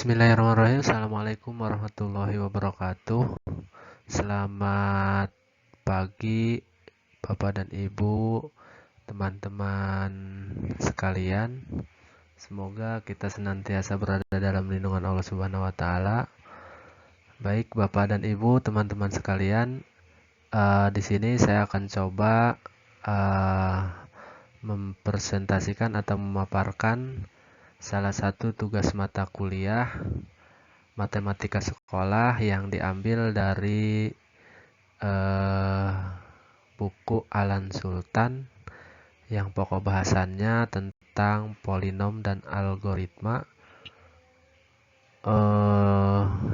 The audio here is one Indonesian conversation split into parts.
Bismillahirrahmanirrahim. Assalamualaikum warahmatullahi wabarakatuh. Selamat pagi Bapak dan Ibu, teman-teman sekalian. Semoga kita senantiasa berada dalam lindungan Allah Subhanahu wa taala. Baik Bapak dan Ibu, teman-teman sekalian, di sini saya akan coba mempresentasikan atau memaparkan salah satu tugas mata kuliah matematika sekolah yang diambil dari buku Alan Sultan yang pokok bahasannya tentang polinom dan algoritma,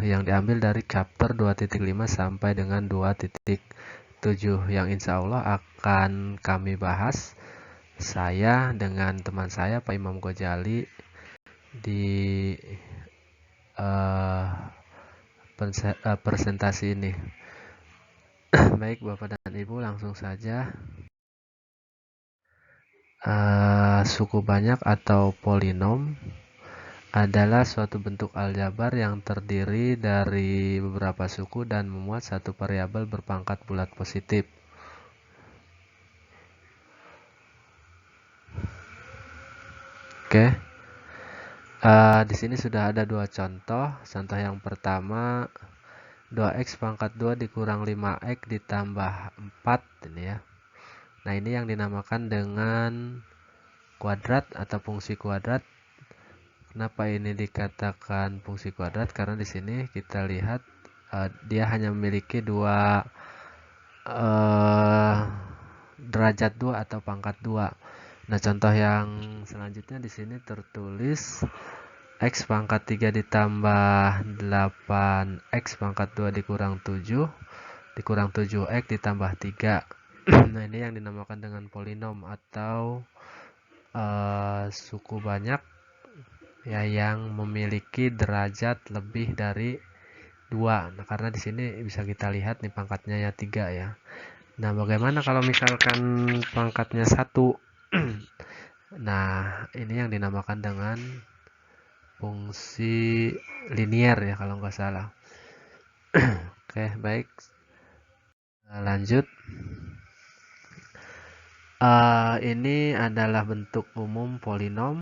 yang diambil dari chapter 2.5 sampai dengan 2.7 yang insya Allah akan kami bahas saya dengan teman saya Pak Imam Ghazali di presentasi ini. Baik Bapak dan Ibu, langsung saja. Suku banyak atau polinom adalah suatu bentuk aljabar yang terdiri dari beberapa suku dan memuat satu variabel berpangkat bulat positif. Oke. Di sini sudah ada dua contoh. Contoh yang pertama, 2x pangkat 2 dikurang 5x ditambah 4 ini ya. Nah, ini yang dinamakan dengan kuadrat atau fungsi kuadrat. Kenapa ini dikatakan fungsi kuadrat? Karena di sini kita lihat dia hanya memiliki dua derajat 2 atau pangkat 2. Nah, contoh yang selanjutnya di sini tertulis x pangkat 3 ditambah 8x pangkat 2 dikurang 7 dikurang 7x ditambah 3. Nah, ini yang dinamakan dengan polinom atau suku banyak ya, yang memiliki derajat lebih dari 2. Nah, karena di sini bisa kita lihat nih pangkatnya ya 3 ya. Nah, bagaimana kalau misalkan pangkatnya 1? Nah, ini yang dinamakan dengan fungsi linier ya kalau nggak salah. Oke, baik. Lanjut. Ini adalah bentuk umum polinom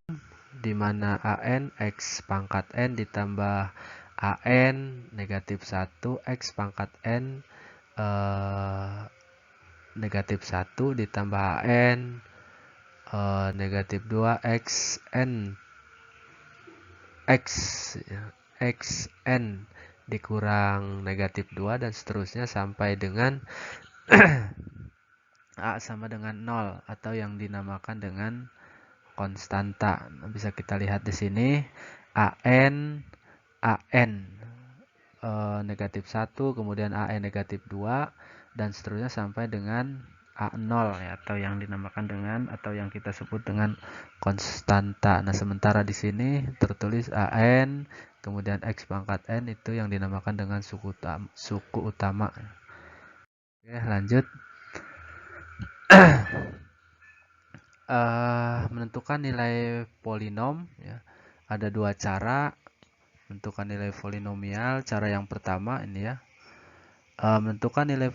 di mana an x pangkat n ditambah an negatif 1 x pangkat n negatif 1 ditambah an negatif 2 x n dikurang negatif 2 dan seterusnya sampai dengan A sama dengan 0 atau yang dinamakan dengan konstanta. Nah, bisa kita lihat di sini an negatif 1, kemudian an negatif 2 dan seterusnya sampai dengan A0 ya, atau yang dinamakan dengan atau yang kita sebut dengan konstanta. Nah, sementara di sini tertulis an kemudian x pangkat n itu yang dinamakan dengan suku utama. Oke, lanjut. Menentukan nilai polinom ya. Ada dua cara menentukan nilai polinomial. Cara yang pertama ini ya, menentukan nilai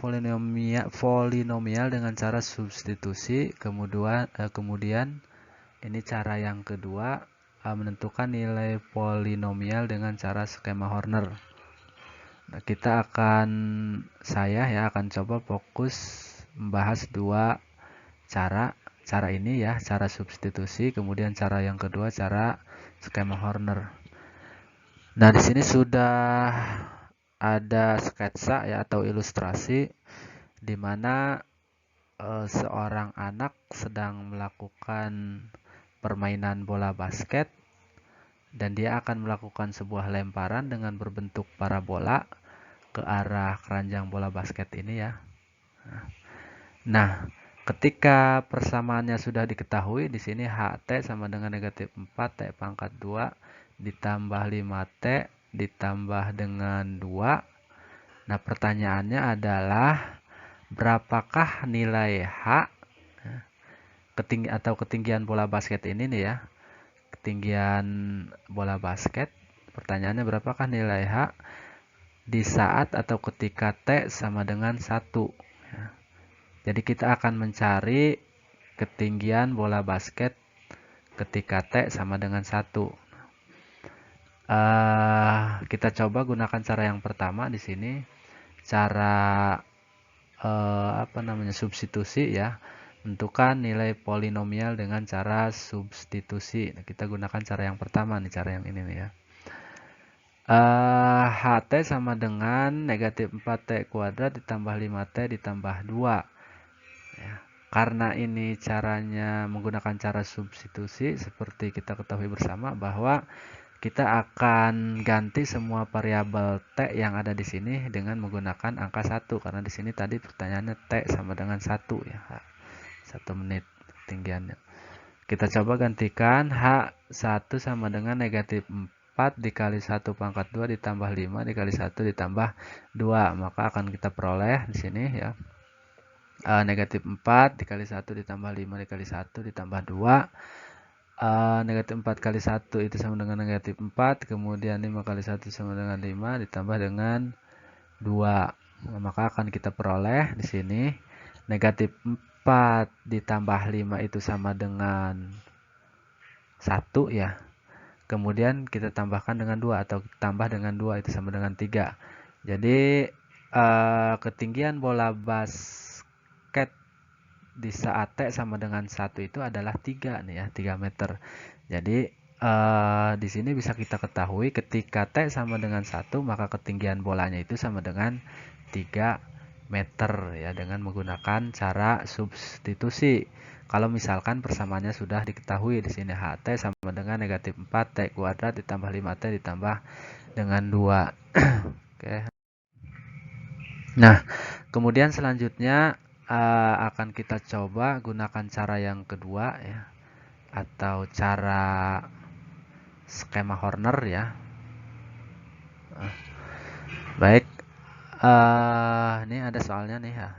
polinomial dengan cara substitusi. Kemudian ini cara yang kedua, menentukan nilai polinomial dengan cara skema Horner. Nah, saya akan coba fokus membahas dua cara ini ya, cara substitusi, kemudian cara yang kedua cara skema Horner. Nah, di sini sudah ada sketsa ya atau ilustrasi di mana seorang anak sedang melakukan permainan bola basket dan dia akan melakukan sebuah lemparan dengan berbentuk parabola ke arah keranjang bola basket ini ya. Nah, ketika persamaannya sudah diketahui, di sini HT sama dengan negatif 4 T pangkat 2 ditambah 5T ditambah dengan 2. Nah, pertanyaannya adalah berapakah nilai H ketinggian bola basket ini nih ya. Ketinggian bola basket Pertanyaannya berapakah nilai H di saat atau ketika T sama dengan 1. Ya. Jadi kita akan mencari ketinggian bola basket ketika T sama dengan 1. Kita coba gunakan cara yang pertama di sini, cara substitusi ya. Tentukan nilai polinomial dengan cara substitusi. Nah, kita gunakan cara yang pertama nih, cara yang ini nih ya. HT sama dengan negatif 4T kuadrat ditambah 5T ditambah 2. Ya. Karena ini caranya menggunakan cara substitusi, seperti kita ketahui bersama bahwa kita akan ganti semua variabel T yang ada di sini dengan menggunakan angka 1. Karena di sini tadi pertanyaannya T sama dengan 1 ya. 1 menit ketinggiannya. Kita coba gantikan H1 sama dengan negatif 4 dikali 1 pangkat 2 ditambah 5 dikali 1 ditambah 2. Maka akan kita peroleh di sini ya. Negatif 4 dikali 1 ditambah 5 dikali 1 ditambah 2. Negatif 4 kali 1 itu sama dengan negatif 4. Kemudian 5 kali 1 sama dengan 5 ditambah dengan 2. Maka akan kita peroleh di sini negatif 4 ditambah 5 itu sama dengan 1 ya. Kemudian kita tambahkan dengan 2 atau tambah dengan 2 itu sama dengan 3. Jadi ketinggian bola basket di saat T sama dengan 1 itu adalah 3 nih ya, 3 meter. Jadi di sini bisa kita ketahui ketika T sama dengan 1 maka ketinggian bolanya itu sama dengan 3 meter ya, dengan menggunakan cara substitusi. Kalau misalkan persamaannya sudah diketahui di sini HT sama dengan negatif 4T kuadrat ditambah 5T ditambah dengan 2. Oke. Nah, kemudian selanjutnya akan kita coba gunakan cara yang kedua ya, atau cara skema Horner ya. Baik, ini ada soalnya nih ya.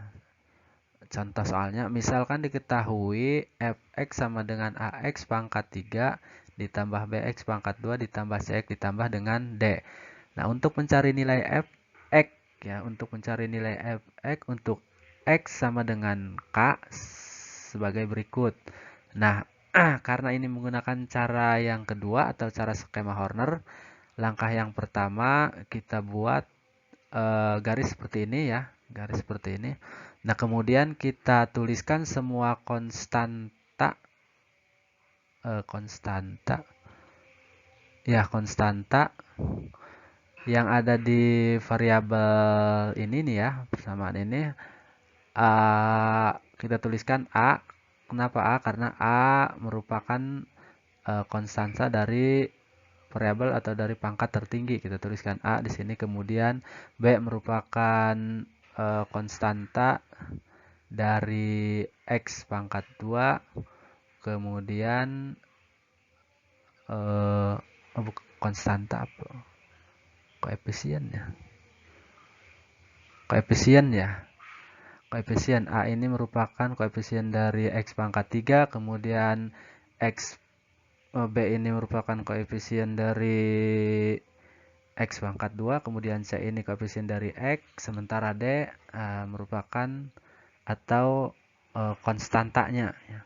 Contoh soalnya, misalkan diketahui fx sama dengan ax pangkat 3 ditambah bx pangkat 2 ditambah cx ditambah dengan d. Nah, untuk mencari nilai fx ya, untuk mencari nilai fx untuk x sama dengan k sebagai berikut. Nah, karena ini menggunakan cara yang kedua atau cara skema Horner, langkah yang pertama kita buat garis seperti ini ya, garis seperti ini. Nah, kemudian kita tuliskan semua konstanta yang ada di variabel ini nih ya, persamaan ini. Kita tuliskan A. Kenapa A? Karena A merupakan konstanta dari variabel atau dari pangkat tertinggi. Kita tuliskan A di sini. Kemudian B merupakan konstanta dari X pangkat 2. Kemudian konstanta apa? Koefisien ya. Koefisien A ini merupakan koefisien dari X pangkat 3. Kemudian B ini merupakan koefisien dari X pangkat 2, kemudian C ini koefisien dari X, sementara D merupakan atau konstantanya. Ya.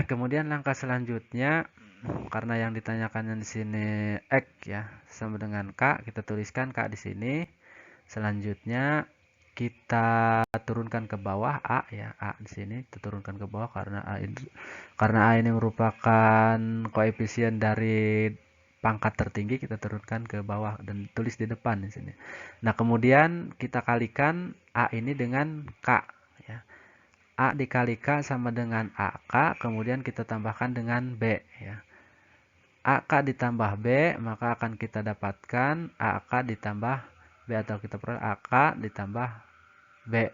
Kemudian langkah selanjutnya, karena yang ditanyakannya di sini X ya, sama dengan K, kita tuliskan K di sini. Selanjutnya kita turunkan ke bawah A ya, A di sini kita turunkan ke bawah karena A ini merupakan koefisien dari pangkat tertinggi, kita turunkan ke bawah dan tulis di depan di sini. Nah, kemudian kita kalikan A ini dengan K ya. A dikali K sama dengan AK, kemudian kita tambahkan dengan B ya. AK ditambah B, maka akan kita dapatkan AK ditambah B, atau kita peroleh AK ditambah B.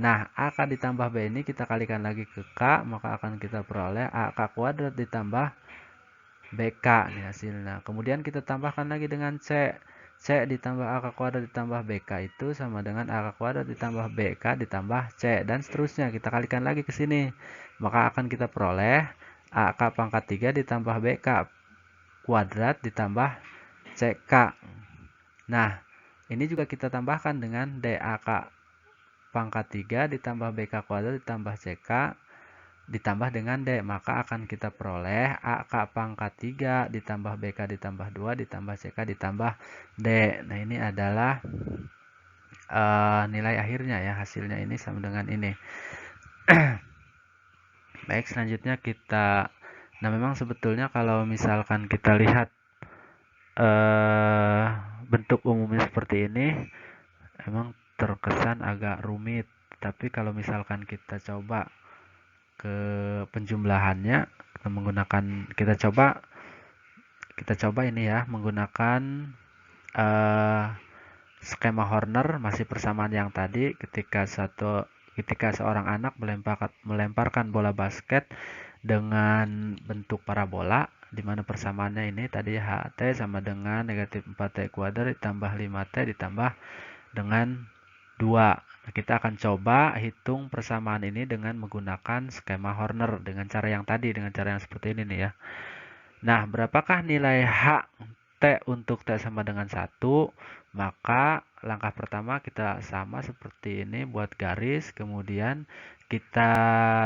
Nah, AK ditambah B ini kita kalikan lagi ke K, maka akan kita peroleh AK kuadrat ditambah BK nih hasilnya. Kemudian kita tambahkan lagi dengan C. C ditambah AK kuadrat ditambah BK itu sama dengan AK kuadrat ditambah BK ditambah C. Dan seterusnya kita kalikan lagi ke sini. Maka akan kita peroleh AK pangkat 3 ditambah BK kuadrat ditambah CK. Nah, ini juga kita tambahkan dengan DAK pangkat 3 ditambah BK kuadrat ditambah CK ditambah dengan D, maka akan kita peroleh AK pangkat 3 ditambah BK ditambah 2 ditambah CK ditambah D. Nah, ini adalah nilai akhirnya ya, hasilnya ini sama dengan ini. Baik, selanjutnya kita, nah memang sebetulnya kalau misalkan kita lihat bentuk umumnya seperti ini, emang terkesan agak rumit. Tapi kalau misalkan kita coba ke penjumlahannya, kita coba ini ya, menggunakan skema Horner, masih persamaan yang tadi. Ketika seorang anak melemparkan bola basket dengan bentuk parabola, di mana persamaannya ini tadi HT sama dengan negatif 4T kuadrat ditambah 5T ditambah dengan 2. Nah, kita akan coba hitung persamaan ini dengan menggunakan skema Horner dengan cara yang tadi, dengan cara yang seperti ini nih ya. Nah, berapakah nilai H T untuk T sama dengan 1? Maka langkah pertama kita sama seperti ini, buat garis, kemudian kita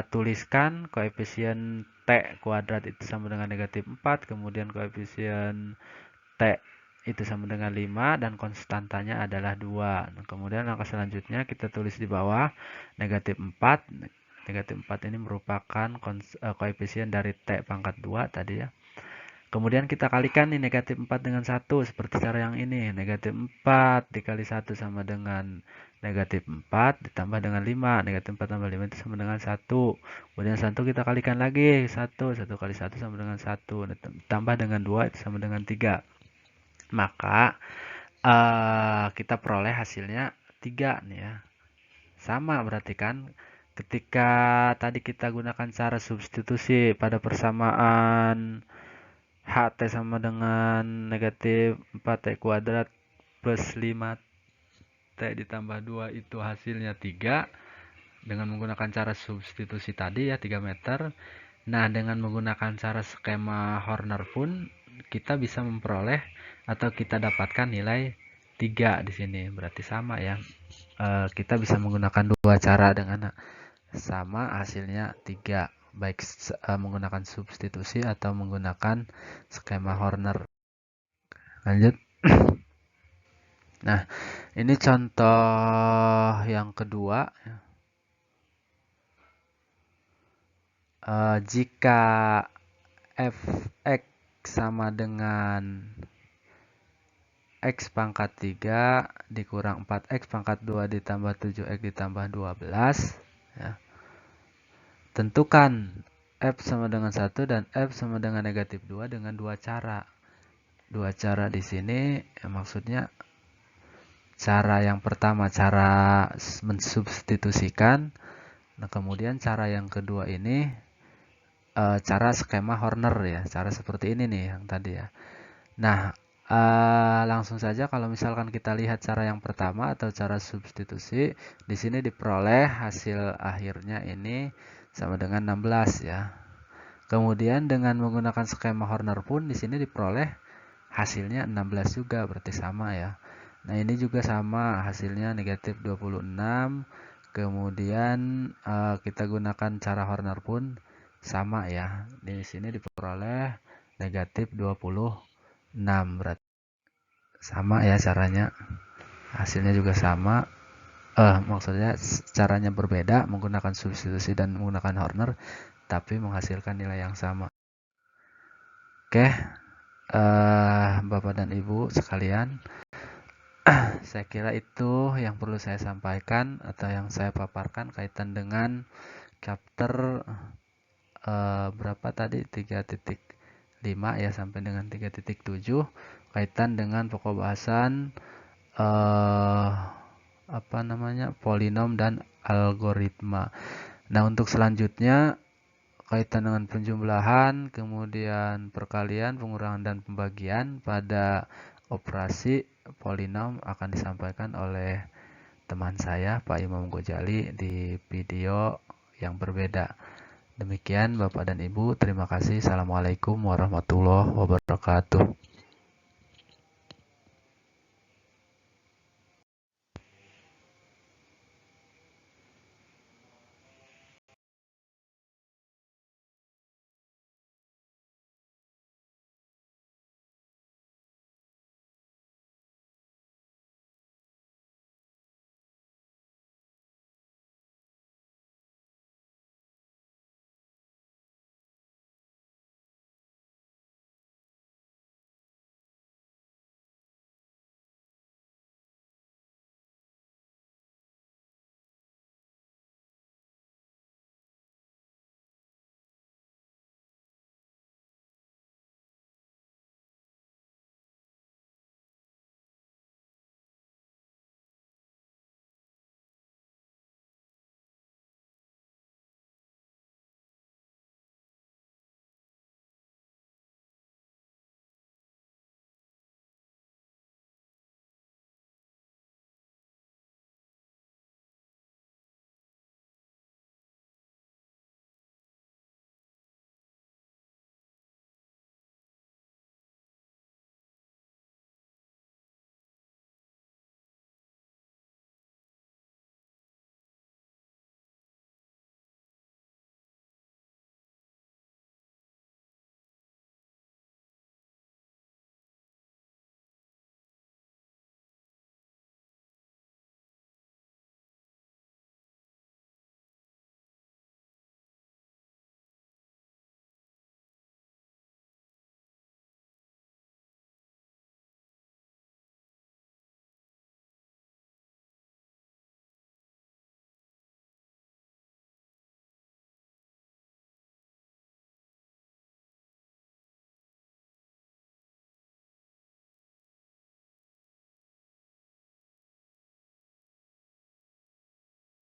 tuliskan koefisien T kuadrat itu sama dengan negatif 4, kemudian koefisien T itu sama dengan 5 dan konstantanya adalah 2. Nah, kemudian langkah selanjutnya kita tulis di bawah negatif 4. Negatif 4 ini merupakan koefisien dari T pangkat 2 tadi ya. Kemudian kita kalikan nih negatif 4 dengan 1 seperti cara yang ini. Negatif 4 dikali 1 sama dengan negatif 4 ditambah dengan 5. Negatif 4 tambah 5 itu sama dengan 1. Kemudian 1 kita kalikan lagi. 1 kali 1 sama dengan 1. Ditambah dengan 2 itu sama dengan 3. Maka kita peroleh hasilnya 3 nih ya. Sama berarti kan. Ketika tadi kita gunakan cara substitusi pada persamaan HT sama dengan negatif 4T kuadrat plus 5T ditambah 2 itu hasilnya 3. Dengan menggunakan cara substitusi tadi ya 3 meter. Nah, dengan menggunakan cara skema Horner pun kita bisa memperoleh atau kita dapatkan nilai 3 di sini. Berarti sama ya. Kita bisa menggunakan dua cara dengan sama hasilnya 3. Baik menggunakan substitusi atau menggunakan skema Horner. Lanjut. Nah, ini contoh yang kedua. Jika fx sama dengan x pangkat 3 dikurang 4x pangkat 2 ditambah 7x ditambah 12 ya. Tentukan f sama dengan 1 dan f sama dengan negatif 2 dengan dua cara. Dua cara di sini ya, maksudnya cara yang pertama cara mensubstitusikan. Nah, kemudian cara yang kedua ini cara skema Horner ya. Cara seperti ini nih yang tadi ya. Nah, langsung saja kalau misalkan kita lihat cara yang pertama atau cara substitusi, di sini diperoleh hasil akhirnya ini sama dengan 16 ya. Kemudian dengan menggunakan skema Horner pun di sini diperoleh hasilnya 16 juga, berarti sama ya. Nah, ini juga sama, hasilnya negatif 26. Kemudian kita gunakan cara Horner pun sama ya. Di sini diperoleh negatif 26, berarti sama ya caranya. Hasilnya juga sama. Maksudnya caranya berbeda, menggunakan substitusi dan menggunakan Horner, tapi menghasilkan nilai yang sama. Oke, Bapak dan Ibu sekalian, saya kira itu yang perlu saya sampaikan atau yang saya paparkan kaitan dengan chapter berapa tadi, 3.5 ya sampai dengan 3.7 kaitan dengan pokok bahasan polinom dan algoritma. Nah, untuk selanjutnya kaitan dengan penjumlahan, kemudian perkalian, pengurangan dan pembagian pada operasi polinom akan disampaikan oleh teman saya Pak Imam Ghazali di video yang berbeda. Demikian Bapak dan Ibu, terima kasih. Assalamualaikum warahmatullahi wabarakatuh.